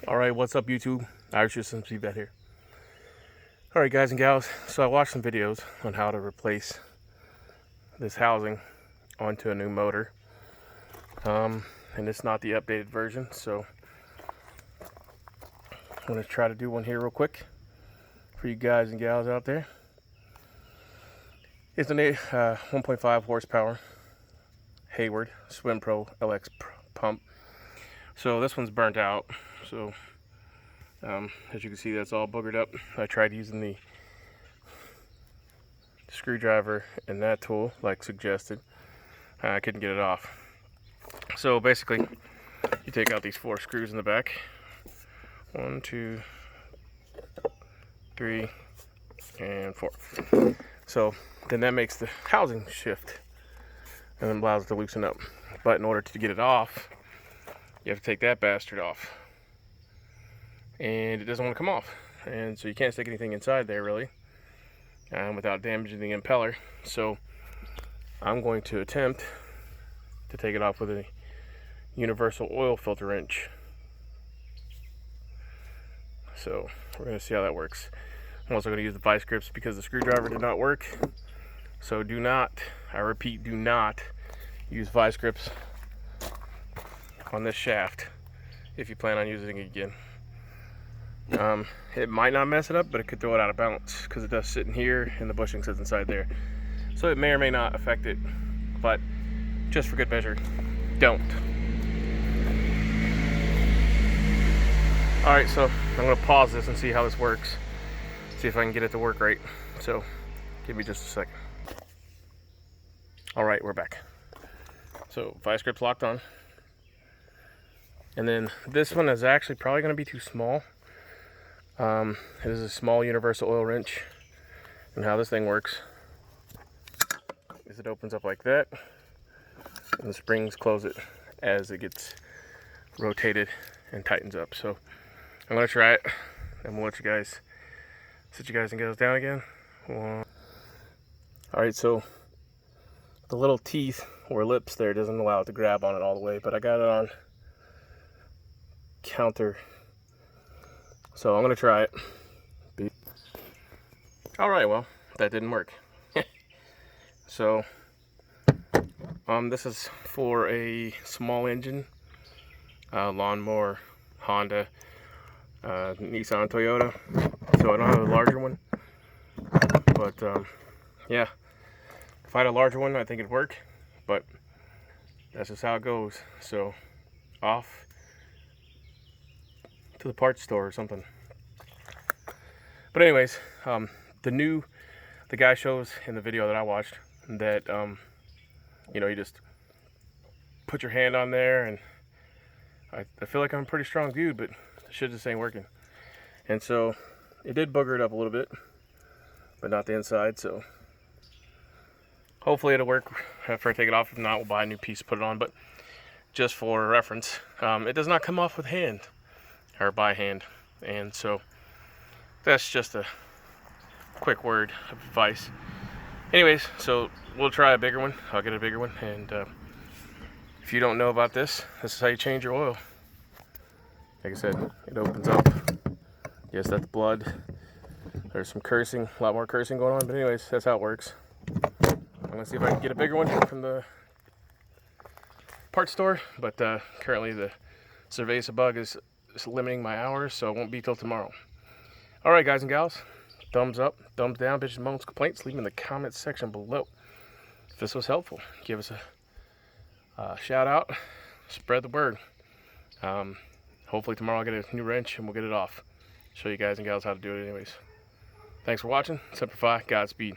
Alright, what's up YouTube? USMC Vet here. Alright guys and gals, so I watched some videos on how to replace this housing onto a new motor. And it's not the updated version, so I'm going to try to do one here real quick for you guys and gals out there. It's an 1.5 horsepower Hayword swimpro LX pump. So this one's burnt out. So as you can see, that's all boogered up. I tried using the screwdriver and that tool like suggested. I couldn't get it off. So basically, you take out these 4 screws in the back. 1, 2, 3, and 4. So then that makes the housing shift and then allows it to loosen up. But in order to get it off, you have to take that bastard off. And it doesn't want to come off. And so you can't stick anything inside there really without damaging the impeller. So I'm going to attempt to take it off with a universal oil filter wrench. So we're going to see how that works. I'm also going to use the vice grips because the screwdriver did not work. So do not, I repeat, do not use vice grips on this shaft if you plan on using it again. It might not mess it up, but it could throw it out of balance because it does sit in here and the bushing sits inside there. So it may or may not affect it, but just for good measure, don't. Alright, so I'm going to pause this and see how this works. See if I can get it to work right. So give me just a second. Alright, we're back. So vice grips locked on. And then this one is actually probably going to be too small. It is a small universal oil wrench. And how this thing works is it opens up like that. And the springs close it as it gets rotated and tightens up. So I'm going to try it. And we'll let you guys, sit you guys and gals down again. Alright, so the little teeth or lips there doesn't allow it to grab on it all the way. But I got it on counter. So I'm going to try it. Alright, well, that didn't work. So, this is for a small engine, lawnmower, Honda, Nissan, Toyota. So I don't have a larger one. But, yeah. If I had a larger one, I think it'd work. But that's just how it goes. So, off to the parts store or something. But anyways, the guy shows in the video that I watched that you know, you just put your hand on there, and I feel like I'm a pretty strong dude, but the shit just ain't working. And so it did booger it up a little bit, but not the inside. So hopefully it'll work after I take it off. If not, we'll buy a new piece, put it on. But just for reference, it does not come off with hand or by hand. And so that's just a quick word of advice. Anyways, so we'll try a bigger one. I'll get a bigger one. And if you don't know about this, this is how you change your oil. Like I said, it opens up. Yes, that's blood. There's some cursing, a lot more cursing going on. But anyways, that's how it works. I'm gonna see if I can get a bigger one from the parts store. But currently the cerveza bug is limiting my hours, so it won't be till tomorrow. Alright guys and gals, thumbs up, thumbs down, bitches, moans, complaints, leave them in the comments section below. If this was helpful, give us a shout out, spread the word. Hopefully tomorrow I'll get a new wrench and we'll get it off. Show you guys and gals how to do it anyways. Thanks for watching, Simplify, Godspeed.